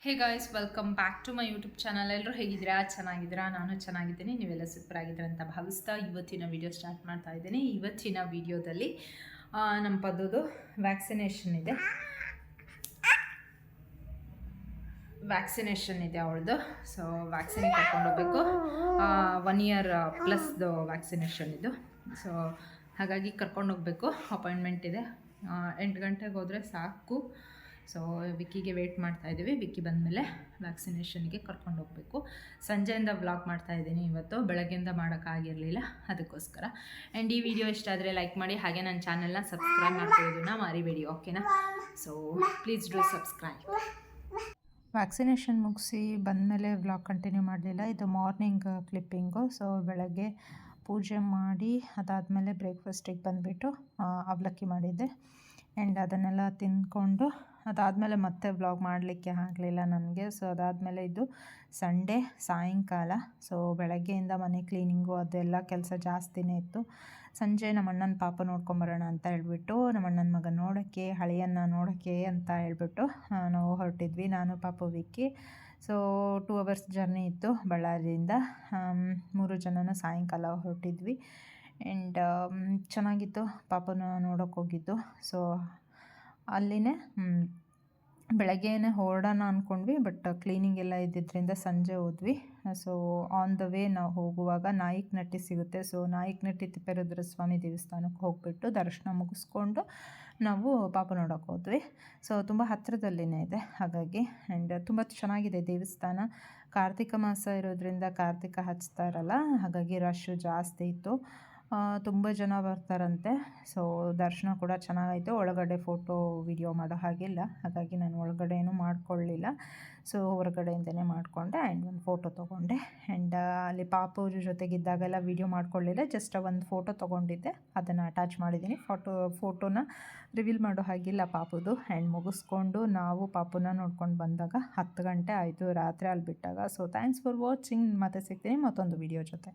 Hey guys, welcome back to my YouTube channel. ಎಲ್ಲರೂ ಹೇಗಿದ್ದೀರಾ? ಚೆನ್ನಾಗಿದ್ದೀರಾ? ನಾನು ಚೆನ್ನಾಗಿದ್ದೀನಿ. ನೀವೆಲ್ಲ ಸೂಪರ್ ಆಗಿದ್ದೀರಾ ಅಂತ ಭಾವಿಸ್ತಾ ಇವತ್ತಿನ ವಿಡಿಯೋ ಸ್ಟಾರ್ಟ್ ಮಾಡ್ತಾ ಇದ್ದೀನಿ. ಇವತ್ತಿನ ವಿಡಿಯೋದಲ್ಲಿ ನಮ್ಮ ಪದದು ವ್ಯಾಕ್ಸಿನೇಷನ್ ಇದೆ ಅವಳದು. ಸೊ ವ್ಯಾಕ್ಸಿನಿಗೆ ಕರ್ಕೊಂಡು ಹೋಗಬೇಕು. 1 ಇಯರ್ ಪ್ಲಸ್ದು ವ್ಯಾಕ್ಸಿನೇಷನ್ ಇದು. ಸೊ ಹಾಗಾಗಿ ಕರ್ಕೊಂಡು ಹೋಗಬೇಕು. ಅಪಾಯಿಂಟ್ಮೆಂಟ್ ಇದೆ. 8 ಗಂಟೆಗೆ ಹೋದರೆ ಸಾಕು. ಸೊ ವಿಕ್ಕಿಗೆ ವೆಯ್ಟ್ ಮಾಡ್ತಾಯಿದ್ದೀವಿ. ವಿಕ್ಕಿ ಬಂದಮೇಲೆ ವ್ಯಾಕ್ಸಿನೇಷನ್ಗೆ ಕರ್ಕೊಂಡು ಹೋಗಬೇಕು. ಸಂಜೆಯಿಂದ ವ್ಲಾಗ್ ಮಾಡ್ತಾಯಿದ್ದೀನಿ. ಇವತ್ತು ಬೆಳಗ್ಗೆಯಿಂದ ಮಾಡೋಕ್ಕಾಗಿರಲಿಲ್ಲ, ಅದಕ್ಕೋಸ್ಕರ. ಆ್ಯಂಡ್ ಈ ವಿಡಿಯೋ ಇಷ್ಟ ಆದರೆ ಲೈಕ್ ಮಾಡಿ, ಹಾಗೆ ನನ್ನ ಚಾನಲ್ನ ಸಬ್ಸ್ಕ್ರೈಬ್ ಮಾಡ್ಕೊಳ್ಳೋದನ್ನ ಮರಿಬೇಡಿ, ಓಕೆನಾ? So please do subscribe. Vaccination ಮುಗಿಸಿ ಬಂದಮೇಲೆ ವ್ಲಾಗ್ ಕಂಟಿನ್ಯೂ ಮಾಡಲಿಲ್ಲ. ಇದು ಮಾರ್ನಿಂಗ್ ಕ್ಲಿಪ್ಪಿಂಗು. ಸೊ ಬೆಳಗ್ಗೆ ಪೂಜೆ ಮಾಡಿ ಅದಾದಮೇಲೆ ಬ್ರೇಕ್ಫಾಸ್ಟಿಗೆ ಬಂದುಬಿಟ್ಟು ಅವಲಕ್ಕಿ ಮಾಡಿದ್ದೆ. ಆ್ಯಂಡ್ ಅದನ್ನೆಲ್ಲ ತಿಂದ್ಕೊಂಡು ಅದಾದಮೇಲೆ ಮತ್ತೆ ವ್ಲಾಗ್ ಮಾಡಲಿಕ್ಕೆ ಆಗಲಿಲ್ಲ ನನಗೆ. ಸೊ ಅದಾದಮೇಲೆ ಇದು ಸಂಡೇ ಸಾಯಂಕಾಲ. ಸೊ ಬೆಳಗ್ಗೆಯಿಂದ ಮನೆ ಕ್ಲೀನಿಂಗು ಅದೆಲ್ಲ ಕೆಲಸ ಜಾಸ್ತಿನೇ ಇತ್ತು. ಸಂಜೆ ನಮ್ಮ ಅಣ್ಣನ ಪಾಪ ನೋಡ್ಕೊಂಬರೋಣ ಅಂತ ಹೇಳ್ಬಿಟ್ಟು, ನಮ್ಮ ಅಣ್ಣನ ಮಗ ನೋಡೋಕ್ಕೆ, ಹಳೆಯನ್ನ ನೋಡೋಕ್ಕೆ ಅಂತ ಹೇಳ್ಬಿಟ್ಟು ನಾವು ಹೊರಟಿದ್ವಿ, ನಾನು ಪಾಪು ವಿಕ್ಕಿ. ಸೊ 2 ಅವರ್ಸ್ ಜರ್ನಿ ಇತ್ತು ಬಳ್ಳಾರಿಯಿಂದ. 3 ಜನನೂ ಸಾಯಂಕಾಲ ಹೊರಟಿದ್ವಿ. ಆ್ಯಂಡ್ ಚೆನ್ನಾಗಿತ್ತು. ಪಾಪನ ನೋಡೋಕೆ ಹೋಗಿದ್ದು. ಸೊ ಅಲ್ಲಿನೇ ಬೆಳಗ್ಗೆನೇ ಹೊರಡೋಣ ಅಂದ್ಕೊಂಡ್ವಿ, ಬಟ್ ಕ್ಲೀನಿಂಗ್ ಎಲ್ಲ ಇದ್ದಿದ್ದರಿಂದ ಸಂಜೆ ಹೋದ್ವಿ. ಸೊ ಆನ್ ದ ವೇ ನಾವು ಹೋಗುವಾಗ ನಾಯಕನಹಟ್ಟಿ ಸಿಗುತ್ತೆ. ಸೊ ನಾಯಕನಹಟ್ಟಿ ತಿಪ್ಪೇರುದ್ರ ಸ್ವಾಮಿ ದೇವಸ್ಥಾನಕ್ಕೆ ಹೋಗಿಬಿಟ್ಟು ದರ್ಶನ ಮುಗಿಸ್ಕೊಂಡು ನಾವು ಪಾಪ ನೋಡೋಕೆ ಹೋದ್ವಿ. ಸೊ ತುಂಬ ಹತ್ತಿರದಲ್ಲಿನೇ ಇದೆ ಹಾಗಾಗಿ. ಆ್ಯಂಡ್ ತುಂಬ ಚೆನ್ನಾಗಿದೆ ದೇವಸ್ಥಾನ. ಕಾರ್ತಿಕ ಮಾಸ ಇರೋದ್ರಿಂದ ಕಾರ್ತಿಕ ಹಚ್ತಾರಲ್ಲ, ಹಾಗಾಗಿ ರಶ್ಶು ಜಾಸ್ತಿ ಇತ್ತು. ತುಂಬ ಜನ ಬರ್ತಾರಂತೆ. ಸೊ ದರ್ಶನ ಕೂಡ ಚೆನ್ನಾಗಾಯಿತು. ಒಳಗಡೆ ಫೋಟೋ ವಿಡಿಯೋ ಮಾಡೋ ಹಾಗಿಲ್ಲ, ಹಾಗಾಗಿ ನಾನು ಒಳಗಡೆ ಏನೂ ಮಾಡ್ಕೊಳ್ಳಿಲ್ಲ. ಸೊ ಹೊರಗಡೆಯಿಂದನೇ ಮಾಡಿಕೊಂಡೆ. ಆ್ಯಂಡ್ ಒಂದು ಫೋಟೋ ತೊಗೊಂಡೆ. ಆ್ಯಂಡ್ ಅಲ್ಲಿ ಪಾಪು ಜೊತೆಗಿದ್ದಾಗೆಲ್ಲ ವೀಡಿಯೋ ಮಾಡ್ಕೊಳ್ಳಿಲ್ಲ, ಜಸ್ಟ್ ಒಂದು ಫೋಟೋ ತೊಗೊಂಡಿದ್ದೆ, ಅದನ್ನು ಅಟ್ಯಾಚ್ ಮಾಡಿದ್ದೀನಿ. ಫೋಟೋನ ರಿವೀಲ್ ಮಾಡೋ ಹಾಗಿಲ್ಲ ಪಾಪುದು. ಆ್ಯಂಡ್ ಮುಗಿಸ್ಕೊಂಡು ನಾವು ಪಾಪುನ ನೋಡ್ಕೊಂಡು ಬಂದಾಗ 10 ಗಂಟೆ ಆಯಿತು ರಾತ್ರಿ ಅಲ್ಲಿ ಬಿಟ್ಟಾಗ. So thanks for watching. ಮತ್ತೆ ಸಿಗ್ತೀನಿ ಮತ್ತೊಂದು ವಿಡಿಯೋ ಜೊತೆ.